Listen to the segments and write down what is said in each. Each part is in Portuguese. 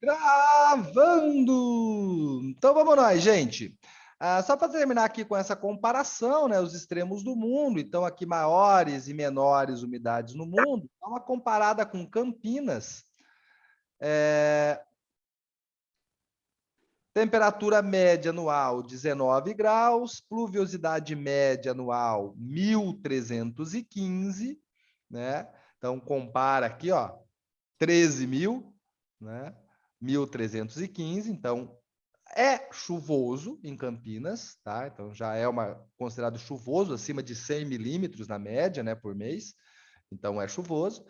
Gravando! Então vamos nós, gente. Só para terminar aqui com essa comparação, né, os extremos do mundo, então aqui maiores e menores umidades no mundo, dá uma comparada com Campinas. Temperatura média anual 19 graus, pluviosidade média anual 1.315, né? Então compara aqui, ó, 13.000, né? 1.315, então é chuvoso em Campinas, tá? Então já é considerado chuvoso, acima de 100 milímetros na média, né, por mês. Então é chuvoso.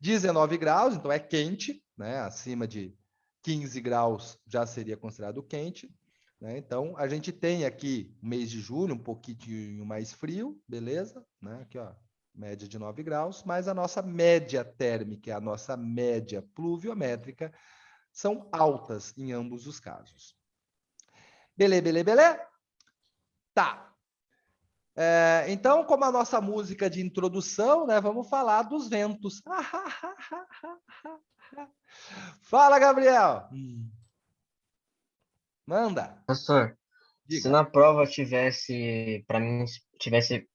19 graus, então é quente, né? Acima de 15 graus já seria considerado quente, né? Então a gente tem aqui o mês de julho um pouquinho mais frio, beleza? Né? Aqui, ó, média de 9 graus, mas a nossa média térmica, a nossa média pluviométrica são altas em ambos os casos. Beleza, beleza, beleza? Tá. Então, como a nossa música de introdução, né, vamos falar dos ventos. Fala, Gabriel. Manda. Professor, se Diga. na prova tivesse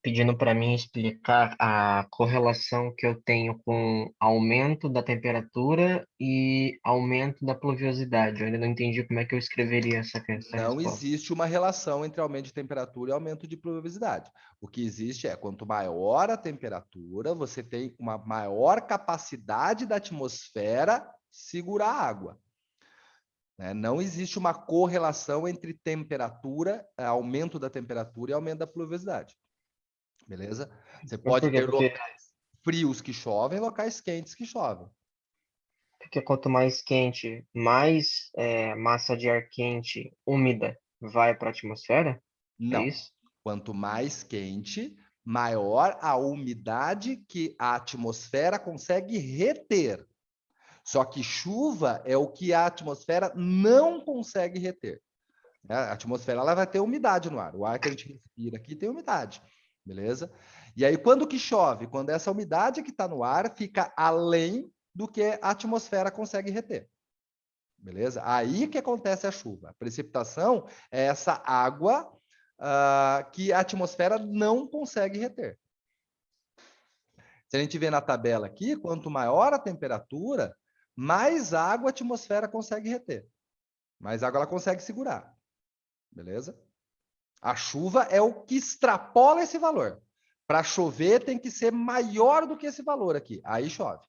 pedindo para mim explicar a correlação que eu tenho com aumento da temperatura e aumento da pluviosidade, eu ainda não entendi como é que eu escreveria essa Não resposta. existe uma relação entre aumento de temperatura e aumento de pluviosidade. O que existe é, quanto maior a temperatura, você tem uma maior capacidade da atmosfera segurar a água. Né? Não existe uma correlação entre temperatura, aumento da temperatura e aumento da pluviosidade. Beleza? Você Mas pode por quê? ter locais frios que chovem, locais quentes que chovem. Porque quanto mais quente, mais massa de ar quente, úmida, vai para a atmosfera? É Não. isso? Quanto mais quente, maior a umidade que a atmosfera consegue reter. Só que chuva é o que a atmosfera não consegue reter. A atmosfera ela vai ter umidade no ar. O ar que a gente respira aqui tem umidade, beleza? E aí, quando que chove? Quando essa umidade que está no ar fica além do que a atmosfera consegue reter. Beleza? Aí que acontece a chuva. A precipitação é essa água que a atmosfera não consegue reter. Se a gente vê na tabela aqui, quanto maior a temperatura, mais água a atmosfera consegue reter. Mais água ela consegue segurar. Beleza? A chuva é o que extrapola esse valor. Para chover tem que ser maior do que esse valor aqui. Aí chove.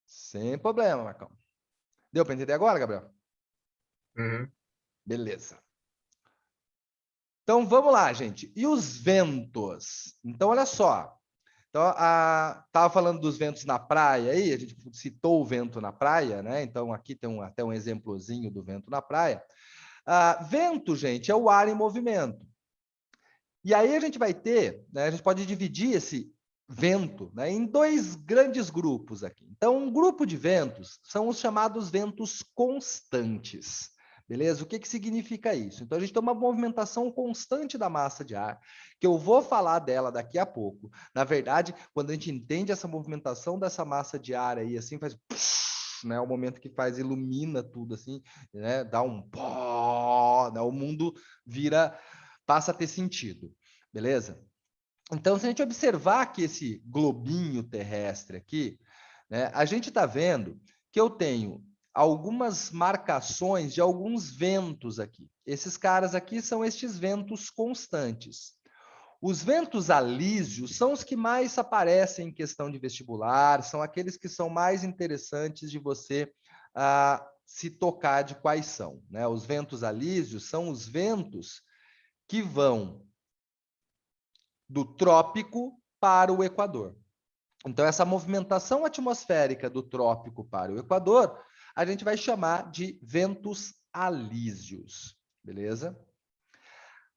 Sem problema, Marcão. Deu para entender agora, Gabriel? Uhum. Beleza. Então vamos lá, gente. E os ventos? Então, olha só. Então, estava falando dos ventos na praia aí, a gente citou o vento na praia, né? Então, aqui tem até um exemplozinho do vento na praia. Vento, gente, é o ar em movimento. E aí a gente vai ter, né, a gente pode dividir esse vento, né, em dois grandes grupos aqui. Então, um grupo de ventos são os chamados ventos constantes. Beleza? O que significa isso? Então, a gente tem uma movimentação constante da massa de ar, que eu vou falar dela daqui a pouco. Na verdade, quando a gente entende essa movimentação dessa massa de ar aí, assim, faz... Né, o momento que faz, ilumina tudo, assim, né, dá um pó, né, o mundo passa a ter sentido, beleza? Então, se a gente observar aqui esse globinho terrestre aqui, né, a gente está vendo que eu tenho algumas marcações de alguns ventos aqui. Esses caras aqui são estes ventos constantes. Os ventos alísios são os que mais aparecem em questão de vestibular, são aqueles que são mais interessantes de você se tocar de quais são. Né? Os ventos alísios são os ventos que vão do trópico para o Equador. Então, essa movimentação atmosférica do trópico para o Equador, a gente vai chamar de ventos alísios, beleza?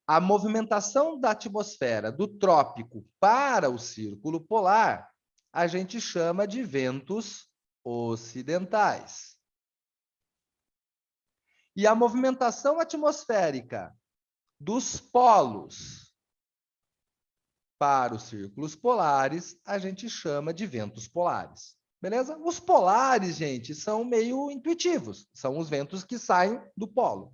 A movimentação da atmosfera do trópico para o círculo polar, a gente chama de ventos ocidentais. E a movimentação atmosférica dos polos para os círculos polares, a gente chama de ventos polares. Beleza? Os polares, gente, são meio intuitivos. São os ventos que saem do polo.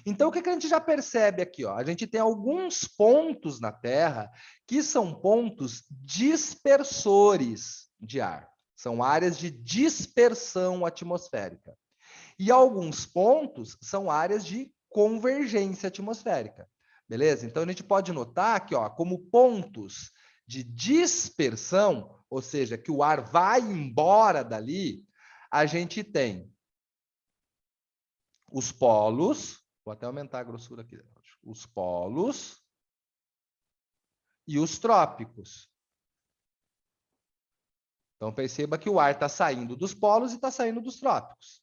Então, o que a gente já percebe aqui? Ó? A gente tem alguns pontos na Terra que são pontos dispersores de ar. São áreas de dispersão atmosférica. E alguns pontos são áreas de convergência atmosférica. Beleza? Então, a gente pode notar que, ó, como pontos de dispersão, ou seja, que o ar vai embora dali, a gente tem os polos, vou até aumentar a grossura aqui, os polos e os trópicos. Então, perceba que o ar está saindo dos polos e está saindo dos trópicos.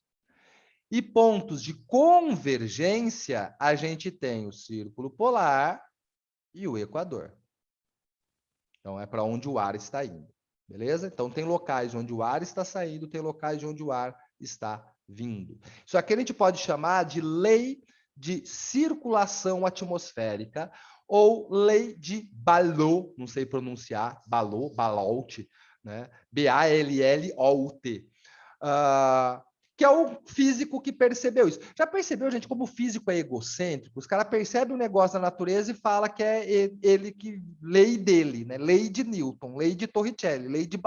E pontos de convergência, a gente tem o círculo polar e o equador. Então, é para onde o ar está indo. Beleza? Então, tem locais onde o ar está saindo, tem locais onde o ar está vindo. Isso aqui a gente pode chamar de lei de circulação atmosférica ou lei de Balot, não sei pronunciar, Balot, né? B-A-L-L-O-U-T. Que é o físico que percebeu isso. Já percebeu, gente, como o físico é egocêntrico? Os caras percebem um negócio na natureza e fala que é ele que... Lei dele, né? Lei de Newton, lei de Torricelli, lei de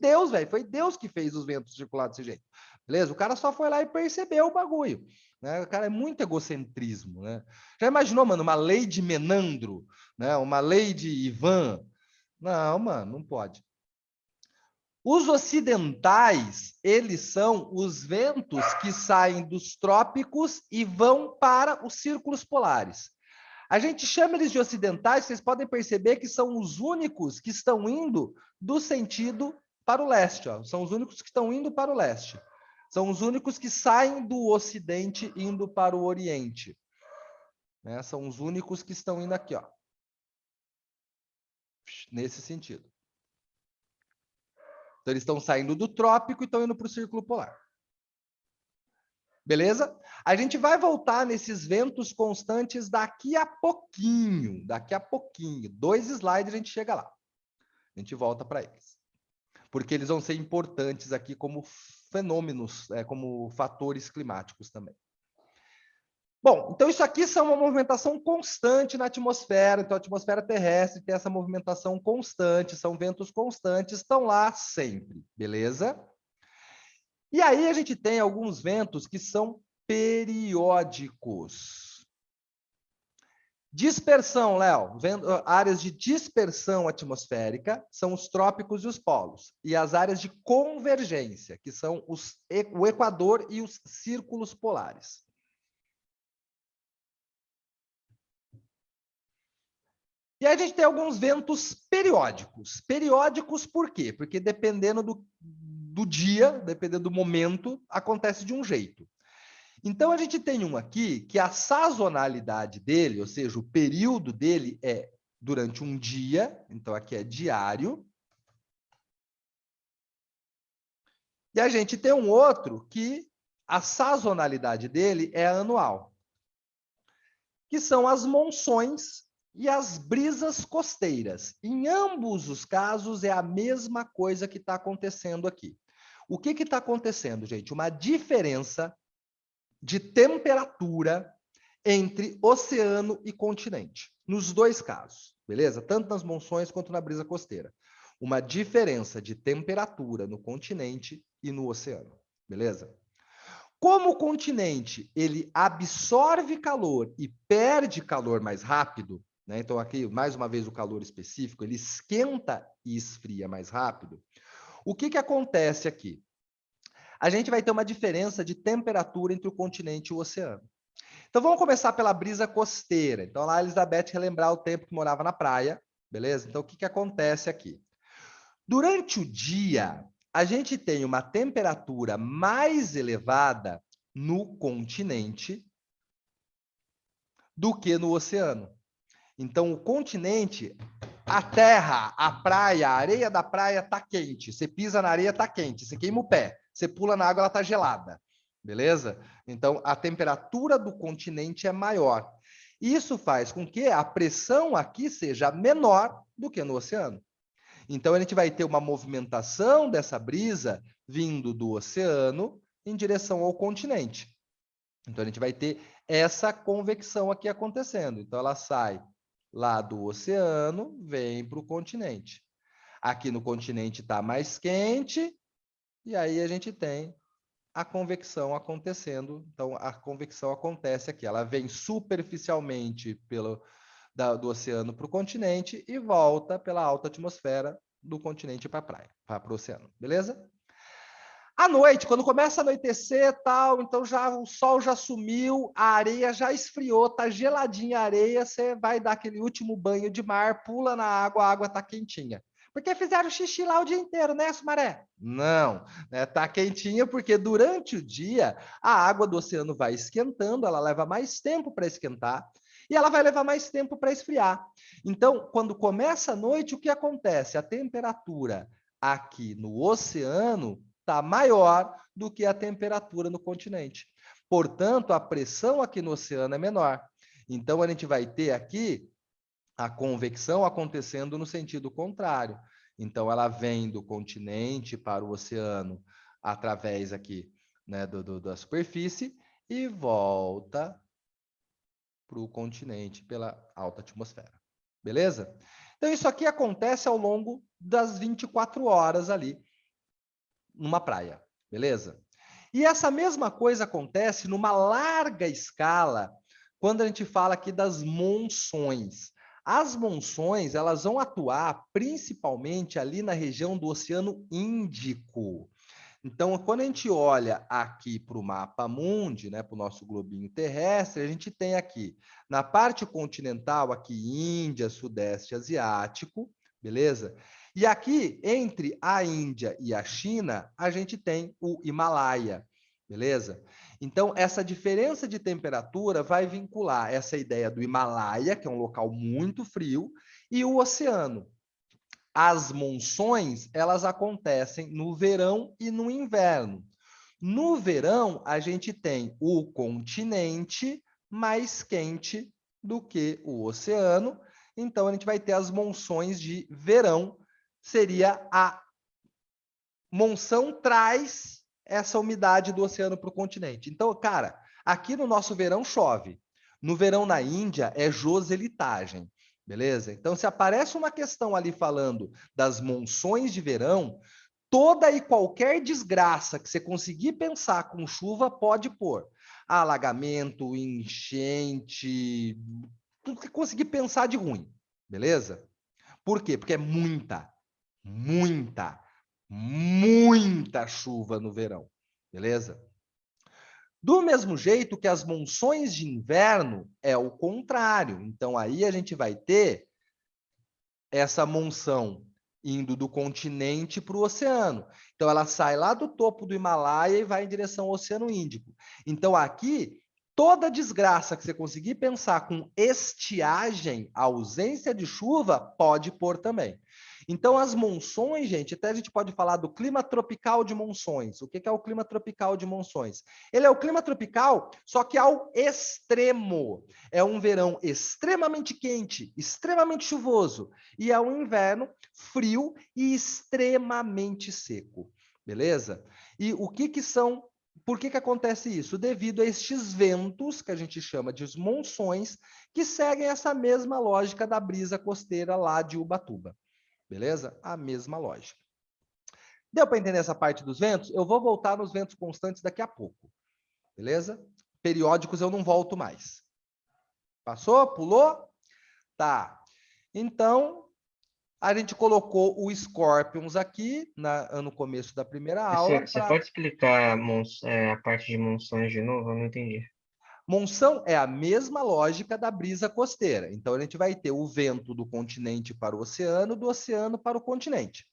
Deus, velho. Foi Deus que fez os ventos circular desse jeito. Beleza? O cara só foi lá e percebeu o bagulho. Né? O cara é muito egocentrismo, né? Já imaginou, mano, uma lei de Menandro? Né? Uma lei de Ivan? Não, mano, não pode. Os ocidentais, eles são os ventos que saem dos trópicos e vão para os círculos polares. A gente chama eles de ocidentais, vocês podem perceber que são os únicos que estão indo do sentido para o leste. Ó. São os únicos que estão indo para o leste. São os únicos que saem do ocidente indo para o oriente. Né? São os únicos que estão indo aqui, ó. Nesse sentido. Então, eles estão saindo do trópico e estão indo para o círculo polar. Beleza? A gente vai voltar nesses ventos constantes daqui a pouquinho. Daqui a pouquinho. 2 slides a gente chega lá. A gente volta para eles. Porque eles vão ser importantes aqui como fenômenos, como fatores climáticos também. Bom, então isso aqui são uma movimentação constante na atmosfera. Então, a atmosfera terrestre tem essa movimentação constante, são ventos constantes, estão lá sempre, beleza? E aí a gente tem alguns ventos que são periódicos. Dispersão, Léo, áreas de dispersão atmosférica são os trópicos e os polos. E as áreas de convergência, que são o equador e os círculos polares. E aí a gente tem alguns ventos periódicos. Periódicos por quê? Porque dependendo do dia, dependendo do momento, acontece de um jeito. Então, a gente tem um aqui que a sazonalidade dele, ou seja, o período dele é durante um dia, então aqui é diário. E a gente tem um outro que a sazonalidade dele é anual, que são as monções e as brisas costeiras. Em ambos os casos, é a mesma coisa que está acontecendo aqui. O que está acontecendo, gente? Uma diferença de temperatura entre oceano e continente. Nos dois casos, beleza? Tanto nas monções quanto na brisa costeira. Uma diferença de temperatura no continente e no oceano, beleza? Como o continente ele absorve calor e perde calor mais rápido, né? Então aqui mais uma vez o calor específico, ele esquenta e esfria mais rápido. O que acontece aqui? A gente vai ter uma diferença de temperatura entre o continente e o oceano. Então vamos começar pela brisa costeira. Então lá a Elizabeth relembrar o tempo que morava na praia, beleza? Então o que acontece aqui? Durante o dia, a gente tem uma temperatura mais elevada no continente do que no oceano. Então, o continente, a terra, a praia, a areia da praia está quente. Você pisa na areia, está quente. Você queima o pé. Você pula na água, ela está gelada. Beleza? Então, a temperatura do continente é maior. Isso faz com que a pressão aqui seja menor do que no oceano. Então, a gente vai ter uma movimentação dessa brisa vindo do oceano em direção ao continente. Então, a gente vai ter essa convecção aqui acontecendo. Então, ela sai lá do oceano, vem para o continente. Aqui no continente está mais quente, e aí a gente tem a convecção acontecendo. Então, a convecção acontece aqui. Ela vem superficialmente do oceano para o continente e volta pela alta atmosfera do continente para a praia, para o oceano. Beleza? À noite, quando começa a anoitecer tal, então já o sol já sumiu, a areia já esfriou, tá geladinha a areia, você vai dar aquele último banho de mar, pula na água, a água tá quentinha. Porque fizeram xixi lá o dia inteiro, né, Sumaré? Não, né? Tá quentinha porque durante o dia a água do oceano vai esquentando, ela leva mais tempo para esquentar e ela vai levar mais tempo para esfriar. Então, quando começa a noite, o que acontece? A temperatura aqui no oceano está maior do que a temperatura no continente. Portanto, a pressão aqui no oceano é menor. Então, a gente vai ter aqui a convecção acontecendo no sentido contrário. Então, ela vem do continente para o oceano através aqui, né, da superfície e volta para o continente pela alta atmosfera. Beleza? Então, isso aqui acontece ao longo das 24 horas ali numa praia, beleza? E essa mesma coisa acontece numa larga escala quando a gente fala aqui das monções. As monções, elas vão atuar principalmente ali na região do Oceano Índico. Então, quando a gente olha aqui para o mapa mundi, né, para o nosso globinho terrestre, a gente tem aqui, na parte continental, aqui Índia, Sudeste Asiático, beleza? E aqui, entre a Índia e a China, a gente tem o Himalaia, beleza? Então, essa diferença de temperatura vai vincular essa ideia do Himalaia, que é um local muito frio, e o oceano. As monções, elas acontecem no verão e no inverno. No verão, a gente tem o continente mais quente do que o oceano, então a gente vai ter as monções de verão, seria a monção traz essa umidade do oceano para o continente. Então, cara, aqui no nosso verão chove. No verão na Índia é joselitagem, beleza? Então, se aparece uma questão ali falando das monções de verão, toda e qualquer desgraça que você conseguir pensar com chuva pode pôr. Alagamento, enchente, tudo que conseguir pensar de ruim, beleza? Por quê? Porque é muita, muita chuva no verão, beleza? Do mesmo jeito que as monções de inverno é o contrário. Então, aí a gente vai ter essa monção indo do continente para o oceano. Então, ela sai lá do topo do Himalaia e vai em direção ao Oceano Índico. Então, aqui, toda desgraça que você conseguir pensar com estiagem, ausência de chuva, pode pôr também. Então, as monções, gente, até a gente pode falar do clima tropical de monções. O que é o clima tropical de monções? Ele é o clima tropical, só que ao extremo. É um verão extremamente quente, extremamente chuvoso, e é um inverno frio e extremamente seco. Beleza? E o que são por que acontece isso? Devido a estes ventos, que a gente chama de monções, que seguem essa mesma lógica da brisa costeira lá de Ubatuba. Beleza? A mesma lógica. Deu para entender essa parte dos ventos? Eu vou voltar nos ventos constantes daqui a pouco. Beleza? Periódicos eu não volto mais. Passou? Pulou? Tá. Então, a gente colocou o Scorpions aqui no começo da primeira aula. Você pode explicar a parte de monções de novo? Eu não entendi. Monção é a mesma lógica da brisa costeira. Então, a gente vai ter o vento do continente para o oceano, do oceano para o continente.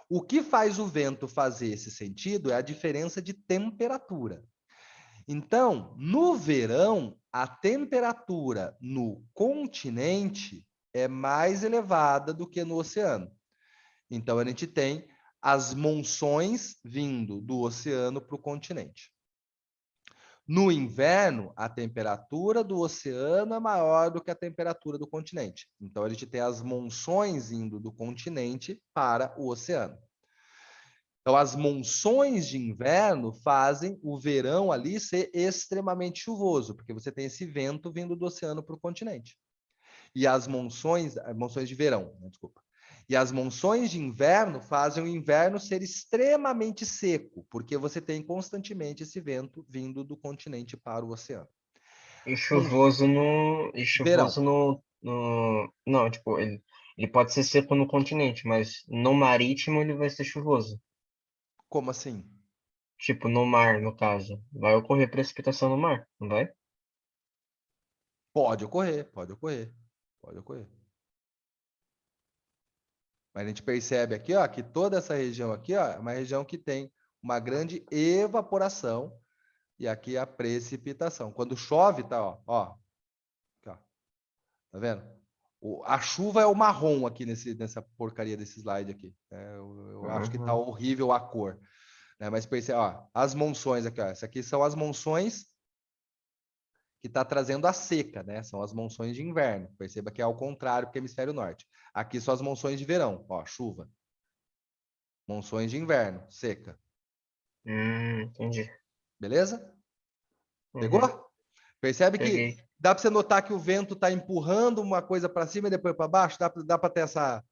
O que faz o vento fazer esse sentido é a diferença de temperatura. Então, no verão, a temperatura no continente é mais elevada do que no oceano. Então, a gente tem as monções vindo do oceano para o continente. No inverno, a temperatura do oceano é maior do que a temperatura do continente. Então, a gente tem as monções indo do continente para o oceano. Então, as monções de inverno fazem o verão ali ser extremamente chuvoso, porque você tem esse vento vindo do oceano para o continente. E as monções de verão, desculpa. E as monções de inverno fazem o inverno ser extremamente seco, porque você tem constantemente esse vento vindo do continente para o oceano. E No chuvoso verão, não, tipo, ele pode ser seco no continente, mas no marítimo ele vai ser chuvoso. como assim? Tipo, no mar, no caso. Vai ocorrer precipitação no mar, não vai? Pode ocorrer, pode ocorrer, pode ocorrer. Mas a gente percebe aqui, ó, que toda essa região aqui, ó, é uma região que tem uma grande evaporação e aqui a precipitação. Quando chove, tá, ó, aqui, ó, tá vendo? A chuva é o marrom aqui nessa porcaria desse slide aqui. Eu acho que tá Uhum. horrível a cor, né? Mas percebe, ó, as monções aqui, ó, essas aqui são as monções que está trazendo a seca, né? São as monções de inverno. Perceba que é ao contrário porque é hemisfério norte. Aqui são as monções de verão, ó, chuva. Monções de inverno, seca. Entendi. Beleza? Pegou? Uhum. Percebe que Peguei. dá para você notar que o vento está empurrando uma coisa para cima e depois para baixo? Dá para ter essa.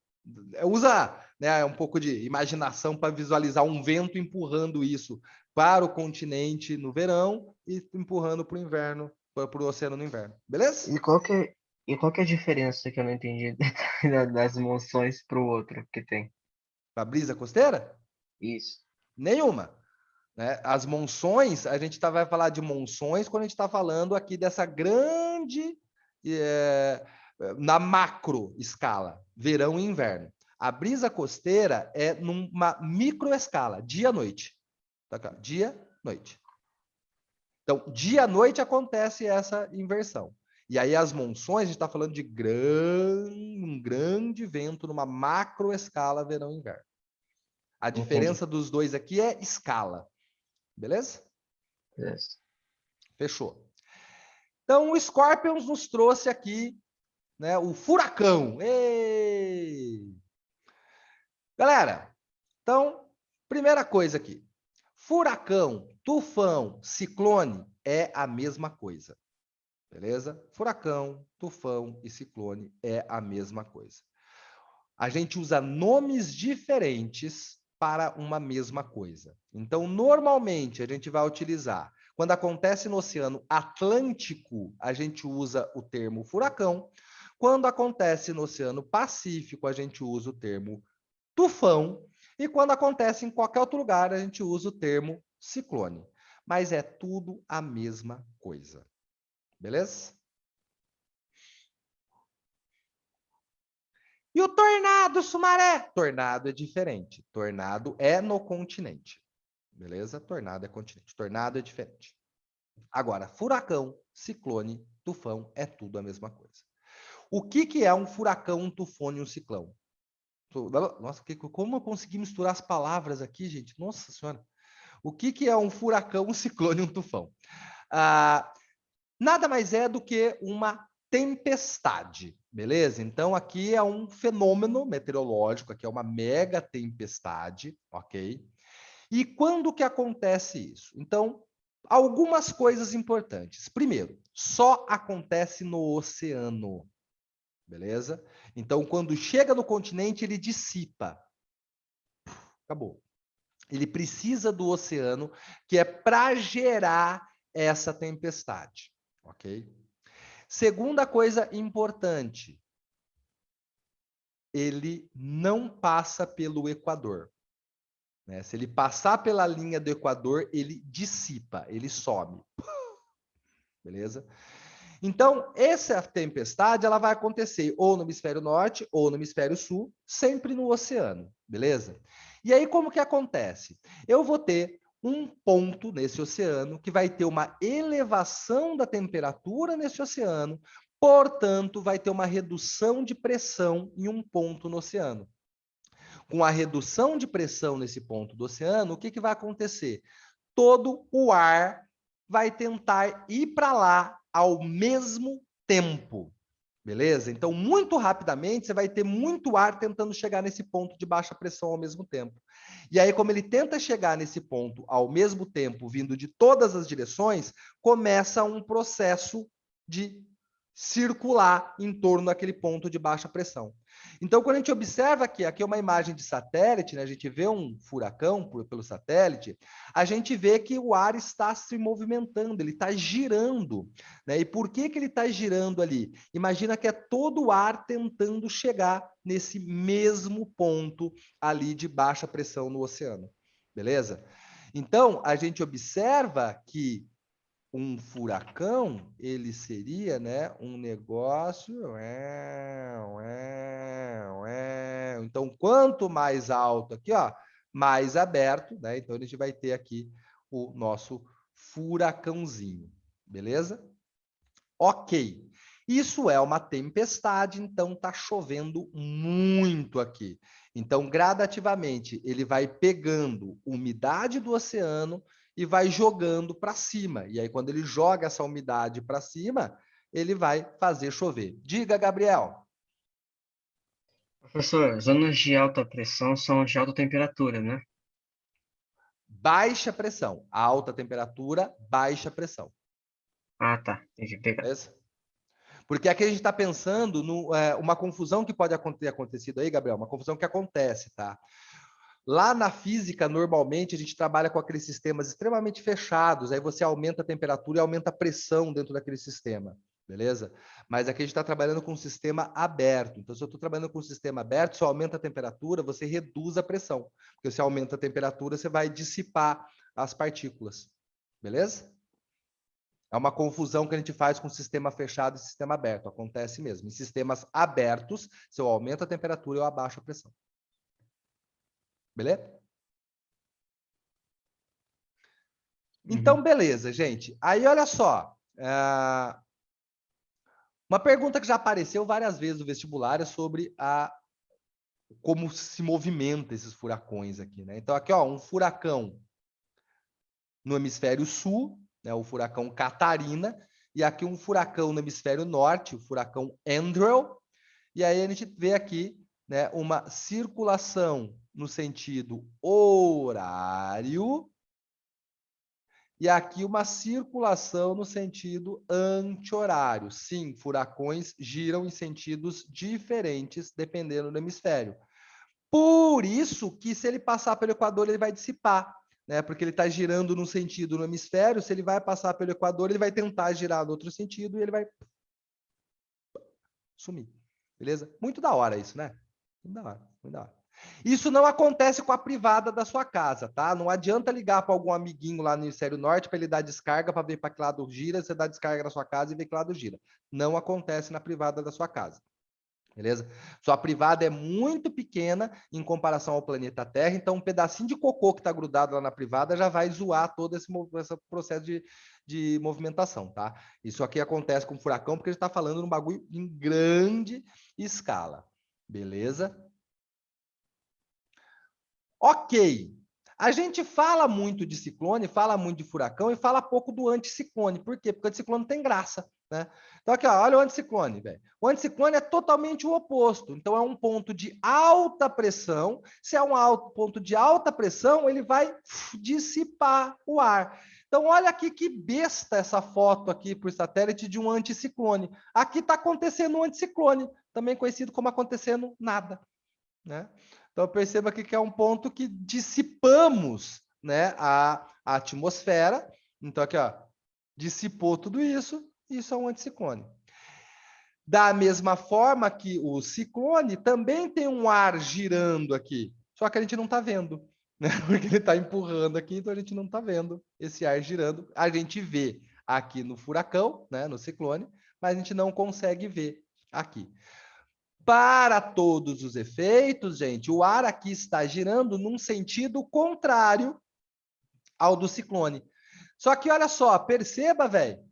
Usa, né, um pouco de imaginação para visualizar um vento empurrando isso para o continente no verão e empurrando para o inverno, para o oceano no inverno. Beleza? E qual que é a diferença que eu não entendi das monções para o outro que tem? Para brisa costeira? Isso. Nenhuma. Né? As monções, a gente vai falar de monções quando a gente está falando aqui dessa grande, é, na macro escala, verão e inverno. A brisa costeira é numa micro escala, dia-noite. Tá, dia-noite. Então, dia-noite acontece essa inversão. E aí as monções, a gente está falando de um grande vento numa macro escala verão e inverno. A Entendi. diferença dos dois aqui é escala. Beleza? Beleza. Fechou. Então, o Scorpions nos trouxe aqui, né, o furacão. Ei! Galera, então, primeira coisa aqui. Furacão, tufão, ciclone é a mesma coisa. Beleza? Furacão, tufão e ciclone é a mesma coisa. A gente usa nomes diferentes para uma mesma coisa. Então, normalmente, a gente vai utilizar, quando acontece no Oceano Atlântico, a gente usa o termo furacão. Quando acontece no Oceano Pacífico, a gente usa o termo tufão. E quando acontece em qualquer outro lugar, a gente usa o termo ciclone. Mas é tudo a mesma coisa. Beleza? E o tornado, Sumaré? Tornado é diferente. Tornado é no continente. Beleza? Tornado é continente. Tornado é diferente. Agora, furacão, ciclone, tufão é tudo a mesma coisa. O que é um furacão, um tufão e um ciclone? Nossa, como eu consegui misturar as palavras aqui, gente? Nossa Senhora. O que é um furacão, um ciclone e um tufão? Ah, nada mais é do que uma tempestade, beleza? Então, aqui é um fenômeno meteorológico, aqui é uma mega tempestade, ok? E quando que acontece isso? Então, algumas coisas importantes. Primeiro, só acontece no oceano, beleza? Então, quando chega no continente, ele dissipa. Acabou. Ele precisa do oceano, que é para gerar essa tempestade, ok? Segunda coisa importante, ele não passa pelo Equador. Né? Se ele passar pela linha do Equador, ele dissipa, ele some. Beleza? Então, essa tempestade ela vai acontecer ou no hemisfério norte ou no hemisfério sul, sempre no oceano, beleza? E aí como que acontece? Eu vou ter um ponto nesse oceano que vai ter uma elevação da temperatura nesse oceano, portanto, vai ter uma redução de pressão em um ponto no oceano. Com a redução de pressão nesse ponto do oceano, o que vai acontecer? Todo o ar vai tentar ir para lá ao mesmo tempo. Beleza? Então, muito rapidamente, você vai ter muito ar tentando chegar nesse ponto de baixa pressão ao mesmo tempo. E aí, como ele tenta chegar nesse ponto ao mesmo tempo, vindo de todas as direções, começa um processo de circular em torno daquele ponto de baixa pressão. Então, quando a gente observa aqui é uma imagem de satélite, né? A gente vê um furacão pelo satélite, a gente vê que o ar está se movimentando, ele está girando, né? E por que ele está girando ali? Imagina que é todo o ar tentando chegar nesse mesmo ponto ali de baixa pressão no oceano, beleza? Então, a gente observa que um furacão, ele seria, né, um negócio. Então, quanto mais alto aqui, ó, mais aberto, né? Então, a gente vai ter aqui o nosso furacãozinho, beleza? Ok. Isso é uma tempestade, então tá chovendo muito aqui. Então, gradativamente, ele vai pegando umidade do oceano e vai jogando para cima. E aí, quando ele joga essa umidade para cima, ele vai fazer chover. Diga, Gabriel. Professor, zonas de alta pressão são de alta temperatura, né? Baixa pressão. Alta temperatura, baixa pressão. Ah, tá. Entendi. Obrigado. Beleza? Porque aqui a gente está pensando uma confusão que pode ter acontecido aí, Gabriel, uma confusão que acontece, tá? Lá na física, normalmente, a gente trabalha com aqueles sistemas extremamente fechados, aí você aumenta a temperatura e aumenta a pressão dentro daquele sistema, beleza? Mas aqui a gente está trabalhando com um sistema aberto. Então, se eu estou trabalhando com um sistema aberto, se eu aumenta a temperatura, você reduz a pressão. Porque se aumenta a temperatura, você vai dissipar as partículas, beleza? É uma confusão que a gente faz com sistema fechado e sistema aberto. Acontece mesmo. Em sistemas abertos, se eu aumento a temperatura, eu abaixo a pressão. Beleza? Então, beleza, gente. Aí, olha só. Uma pergunta que já apareceu várias vezes no vestibular é sobre como se movimenta esses furacões aqui, né? Então, aqui, ó, um furacão no hemisfério sul, né, o furacão Catarina, e aqui um furacão no hemisfério norte, o furacão Andrew. E aí a gente vê aqui, né, uma circulação no sentido horário e aqui uma circulação no sentido anti-horário. Sim, furacões giram em sentidos diferentes dependendo do hemisfério. Por isso que se ele passar pelo Equador, ele vai dissipar, né? Porque ele está girando num sentido no hemisfério, se ele vai passar pelo Equador, ele vai tentar girar no outro sentido e ele vai sumir. Beleza? Muito da hora isso, né? Muito da hora, muito da hora. Isso não acontece com a privada da sua casa, tá? Não adianta ligar para algum amiguinho lá no hemisfério norte para ele dar descarga para ver para que lado gira, você dá descarga na sua casa e vê que lado gira. Não acontece na privada da sua casa. Beleza? Sua privada é muito pequena em comparação ao planeta Terra, então um pedacinho de cocô que está grudado lá na privada já vai zoar todo esse processo de movimentação, tá? Isso aqui acontece com furacão porque a gente está falando de um bagulho em grande escala. Beleza? Ok. A gente fala muito de ciclone, fala muito de furacão e fala pouco do anticiclone. Por quê? Porque o anticiclone tem graça, né? Então aqui, ó, olha o anticiclone, velho. O anticiclone é totalmente o oposto. Então é um ponto de alta pressão. Se é um ponto de alta pressão, ele vai dissipar o ar. Então olha aqui que besta essa foto aqui por satélite de um anticiclone. Aqui está acontecendo um anticiclone, também conhecido como acontecendo nada, né? Então, perceba aqui que é um ponto que dissipamos, né, a atmosfera. Então, aqui, ó, dissipou tudo isso, isso é um anticiclone. Da mesma forma que o ciclone também tem um ar girando aqui, só que a gente não está vendo, né? Porque ele está empurrando aqui, então a gente não está vendo esse ar girando. A gente vê aqui no furacão, né, no ciclone, mas a gente não consegue ver aqui. Para todos os efeitos, gente, o ar aqui está girando num sentido contrário ao do ciclone. Só que olha só, perceba, velho,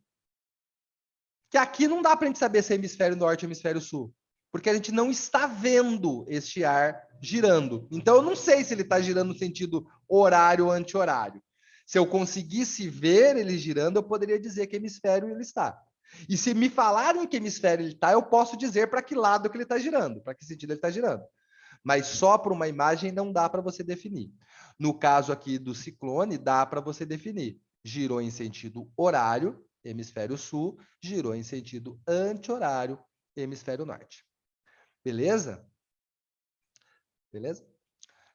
que aqui não dá para a gente saber se é hemisfério norte ou hemisfério sul, porque a gente não está vendo este ar girando. Então eu não sei se ele está girando no sentido horário ou anti-horário. Se eu conseguisse ver ele girando, eu poderia dizer que hemisfério ele está. E se me falarem que hemisfério ele está, eu posso dizer para que lado que ele está girando, para que sentido ele está girando. Mas só por uma imagem não dá para você definir. No caso aqui do ciclone, dá para você definir. Girou em sentido horário, hemisfério sul, girou em sentido anti-horário, hemisfério norte. Beleza? Beleza?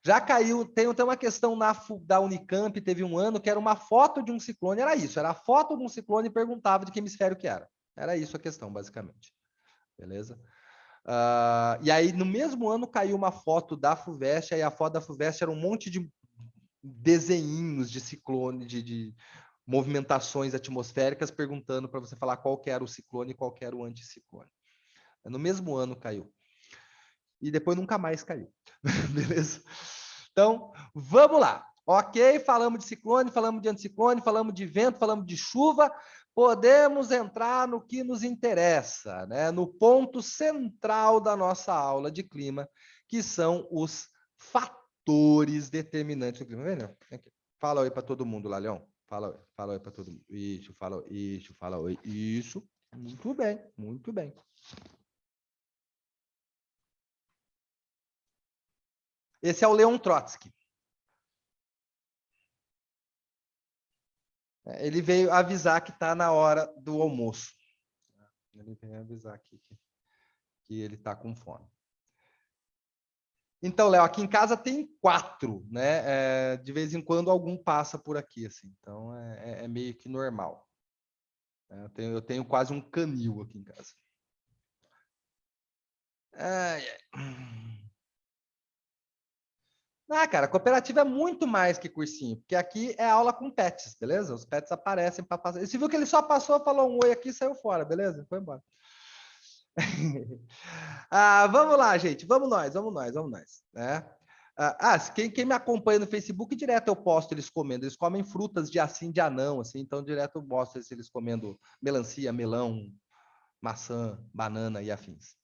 Já caiu, tem uma questão da Unicamp, teve um ano que era uma foto de um ciclone, era isso, era a foto de um ciclone e perguntava de que hemisfério que era. Era isso a questão, basicamente. Beleza? E aí, no mesmo ano, caiu uma foto da FUVEST, aí a foto da FUVEST era um monte de desenhinhos de ciclone, de movimentações atmosféricas, perguntando para você falar qual que era o ciclone e qual que era o anticiclone. No mesmo ano caiu. E depois nunca mais caiu. Beleza? Então, vamos lá. Ok, falamos de ciclone, falamos de anticiclone, falamos de vento, falamos de chuva. Podemos entrar no que nos interessa, né? No ponto central da nossa aula de clima, que são os fatores determinantes do clima. Vem, fala oi para todo mundo lá, Leão. Fala oi para todo mundo. Isso, fala oi. Isso. Muito bem, muito bem. Esse é o Leon Trotsky. Ele veio avisar que está na hora do almoço. Ele veio avisar aqui que ele está com fome. Então, Léo, aqui em casa tem 4, né? De vez em quando algum passa por aqui, assim. Então, é meio que normal. Eu tenho quase um canil aqui em casa. Cara, cooperativa é muito mais que cursinho, porque aqui é aula com pets, beleza? Os pets aparecem para passar. Você viu que ele só passou, falou um oi aqui e saiu fora, beleza? Foi embora. Vamos lá, gente. Vamos nós. Né? Quem me acompanha no Facebook, direto eu posto eles comendo. Eles comem frutas de assim, de anão, assim. Então, direto eu mostro eles comendo melancia, melão, maçã, banana e afins.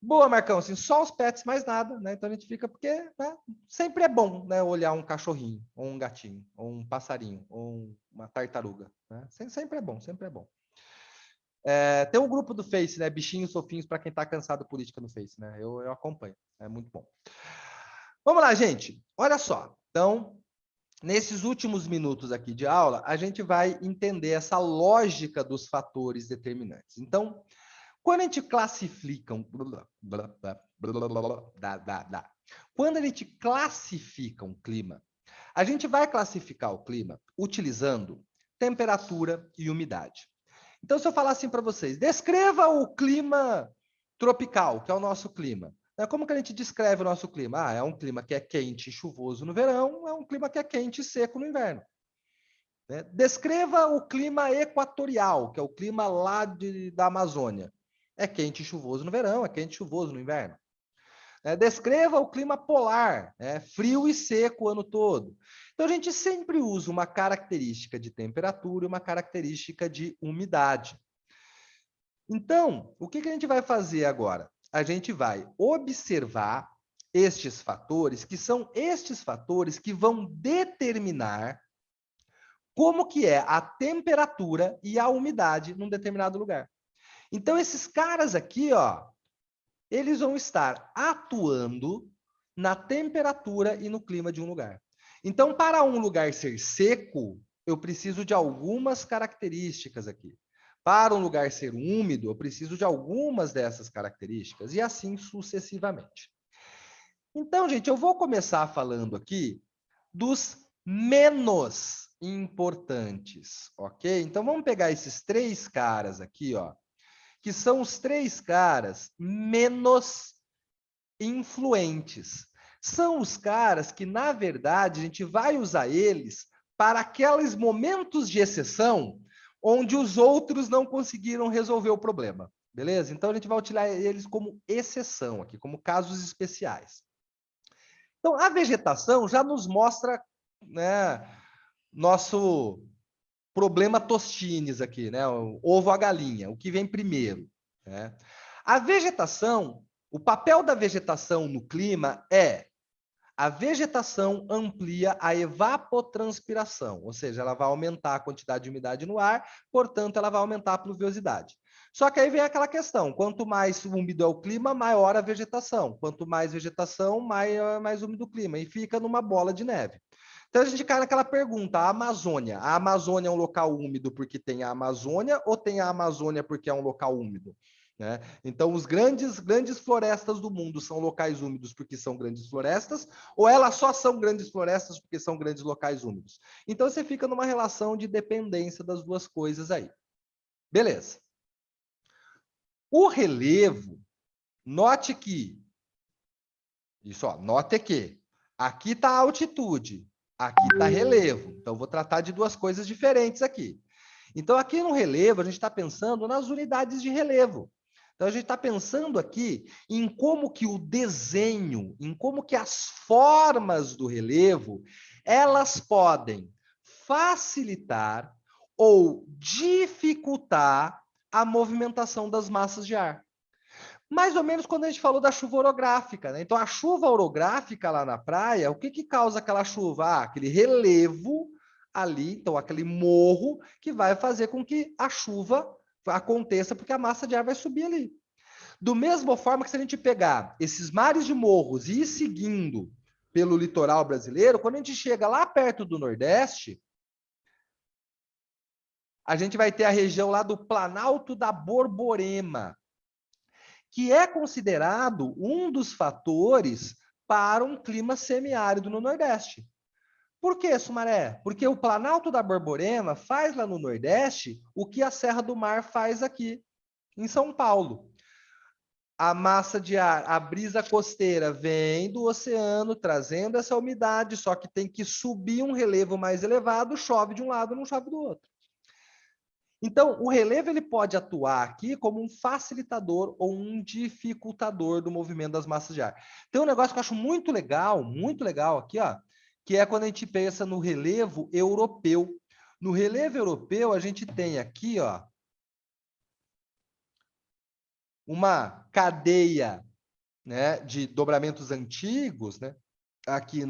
Boa, Marcão. Assim, só os pets, mais nada, né? Então a gente fica, porque né, sempre é bom, né? Olhar um cachorrinho, ou um gatinho, ou um passarinho, ou uma tartaruga. Né? Sempre é bom, sempre é bom. Tem um grupo do Face, né? Bichinhos fofinhos para quem tá cansado de política no Face, né? Eu acompanho, é muito bom. Vamos lá, gente. Olha só. Então, nesses últimos minutos aqui de aula, a gente vai entender essa lógica dos fatores determinantes. Então, quando a gente classifica quando a gente classifica um clima, a gente vai classificar o clima utilizando temperatura e umidade. Então, se eu falar assim para vocês, descreva o clima tropical, que é o nosso clima. Como que a gente descreve o nosso clima? É um clima que é quente e chuvoso no verão, é um clima que é quente e seco no inverno. Descreva o clima equatorial, que é o clima lá da Amazônia. É quente e chuvoso no verão, é quente e chuvoso no inverno. Descreva o clima polar, frio e seco o ano todo. Então, a gente sempre usa uma característica de temperatura e uma característica de umidade. Então, o que a gente vai fazer agora? A gente vai observar estes fatores, que são estes fatores que vão determinar como que é a temperatura e a umidade num determinado lugar. Então, esses caras aqui, ó, eles vão estar atuando na temperatura e no clima de um lugar. Então, para um lugar ser seco, eu preciso de algumas características aqui. Para um lugar ser úmido, eu preciso de algumas dessas características, e assim sucessivamente. Então, gente, eu vou começar falando aqui dos menos importantes, ok? Então, vamos pegar esses 3 caras aqui, ó, que são os 3 caras menos influentes. São os caras que, na verdade, a gente vai usar eles para aqueles momentos de exceção onde os outros não conseguiram resolver o problema, beleza? Então, a gente vai utilizar eles como exceção aqui, como casos especiais. Então, a vegetação já nos mostra, né, nosso problema Tostines aqui, né? O ovo a galinha, o que vem primeiro. Né? A vegetação, o papel da vegetação no clima é A vegetação amplia a evapotranspiração, ou seja, ela vai aumentar a quantidade de umidade no ar, portanto, ela vai aumentar a pluviosidade. Só que aí vem aquela questão, quanto mais úmido é o clima, maior a vegetação. Quanto mais vegetação, mais úmido o clima, e fica numa bola de neve. Então a gente cai naquela pergunta, a Amazônia é um local úmido porque tem a Amazônia ou tem a Amazônia porque é um local úmido? Né? Então, os grandes florestas do mundo são locais úmidos porque são grandes florestas, ou elas só são grandes florestas porque são grandes locais úmidos? Então, você fica numa relação de dependência das duas coisas aí. Beleza. O relevo, note que, isso, ó, note que aqui está a altitude, aqui está relevo. Então, vou tratar de duas coisas diferentes aqui. Então, aqui no relevo, a gente está pensando nas unidades de relevo. Então, a gente está pensando aqui em como que o desenho, em como que as formas do relevo, elas podem facilitar ou dificultar a movimentação das massas de ar. Mais ou menos quando a gente falou da chuva orográfica, né? Então, a chuva orográfica lá na praia, o que que causa aquela chuva? Ah, aquele relevo ali, então aquele morro que vai fazer com que a chuva aconteça, porque a massa de ar vai subir ali. Do mesma forma que se a gente pegar esses mares de morros e ir seguindo pelo litoral brasileiro, quando a gente chega lá perto do Nordeste, a gente vai ter a região lá do Planalto da Borborema, que é considerado um dos fatores para um clima semiárido no Nordeste. Por que, Sumaré? Porque o Planalto da Borborema faz lá no Nordeste o que a Serra do Mar faz aqui em São Paulo. A massa de ar, a brisa costeira vem do oceano trazendo essa umidade, só que tem que subir um relevo mais elevado, chove de um lado, não chove do outro. Então, o relevo ele pode atuar aqui como um facilitador ou um dificultador do movimento das massas de ar. Tem um negócio que eu acho muito legal aqui, ó, que é quando a gente pensa no relevo europeu. No relevo europeu, a gente tem aqui, ó, uma cadeia, né, de dobramentos antigos, né, aqui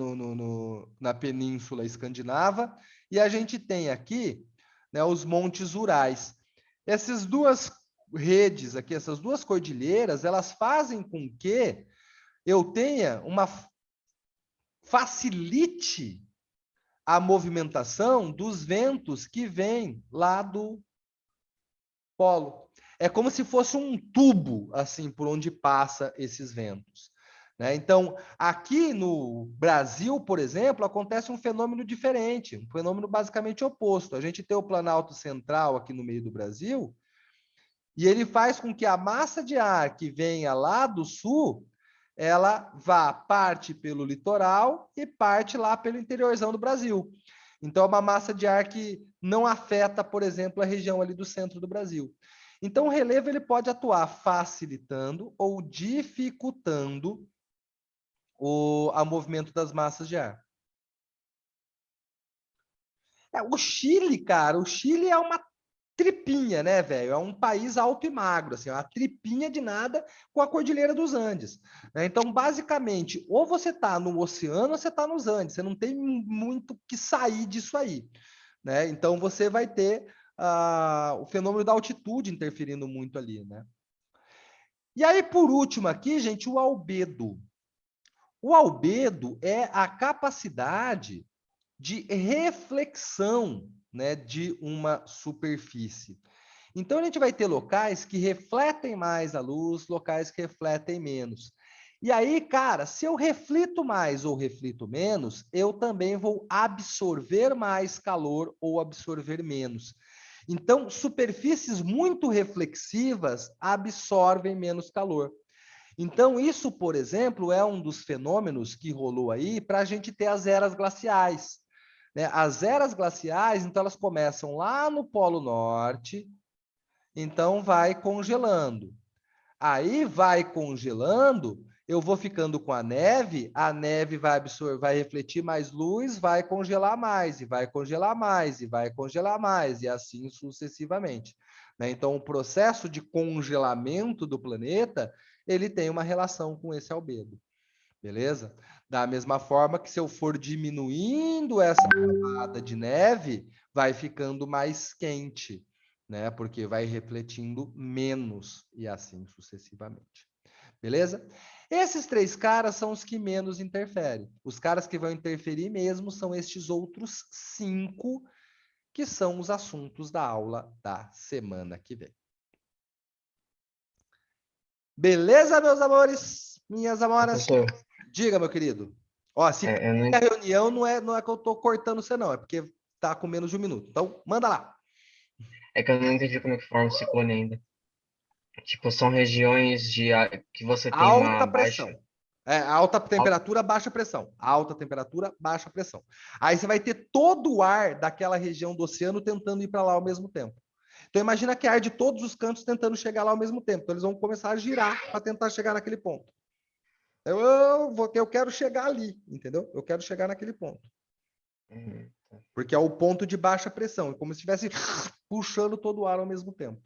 na Península Escandinava, e a gente tem aqui, né, os Montes Urais. Essas duas redes aqui, essas duas cordilheiras, elas fazem com que eu tenha facilite a movimentação dos ventos que vêm lá do polo. É como se fosse um tubo, assim, por onde passa esses ventos. Né? Então, aqui no Brasil, por exemplo, acontece um fenômeno diferente, um fenômeno basicamente oposto. A gente tem o Planalto Central aqui no meio do Brasil, e ele faz com que a massa de ar que venha lá do sul, ela vá parte pelo litoral e parte lá pelo interiorzão do Brasil. Então, é uma massa de ar que não afeta, por exemplo, a região ali do centro do Brasil. Então, o relevo ele pode atuar facilitando ou dificultando o movimento das massas de ar. O Chile, cara, o Chile é uma tripinha, né, velho? É um país alto e magro, assim, é uma tripinha de nada com a Cordilheira dos Andes. Né? Então, basicamente, ou você está no oceano ou você está nos Andes. Você não tem muito que sair disso aí. Né? Então, você vai ter o fenômeno da altitude interferindo muito ali, né? E aí, por último aqui, gente, o albedo. O albedo é a capacidade de reflexão, né, de uma superfície. Então, a gente vai ter locais que refletem mais a luz, locais que refletem menos. E aí, cara, se eu reflito mais ou reflito menos, eu também vou absorver mais calor ou absorver menos. Então, superfícies muito reflexivas absorvem menos calor. Então, isso, por exemplo, é um dos fenômenos que rolou aí para a gente ter as eras glaciais. Né? As eras glaciais, então, elas começam lá no Polo Norte, então vai congelando. Aí vai congelando, eu vou ficando com a neve vai absorver, vai refletir mais luz, vai congelar mais, e vai congelar mais, e vai congelar mais, e assim sucessivamente. Né? Então, o processo de congelamento do planeta, ele tem uma relação com esse albedo. Beleza? Da mesma forma que se eu for diminuindo essa camada de neve, vai ficando mais quente, né? Porque vai refletindo menos e assim sucessivamente. Beleza? Esses 3 caras são os que menos interferem. Os caras que vão interferir mesmo são estes outros 5, que são os assuntos da aula da semana que vem. Beleza, meus amores? Minhas amoras? Professor, Diga, meu querido. Ó, se eu não, a reunião não é que eu tô cortando você, não. É porque tá com menos de 1 minuto. Então, manda lá. é que eu não entendi como é que forma o ciclone ainda. Tipo, são regiões que você tem uma Alta baixa. pressão. Alta al- temperatura, baixa pressão. Alta temperatura, baixa pressão. Aí você vai ter todo o ar daquela região do oceano tentando ir para lá ao mesmo tempo. Então imagina que ar de todos os cantos tentando chegar lá ao mesmo tempo. Então eles vão começar a girar para tentar chegar naquele ponto. Eu quero chegar ali, entendeu? Eu quero chegar naquele ponto. Tá. Porque é o ponto de baixa pressão. É como se estivesse puxando todo o ar ao mesmo tempo.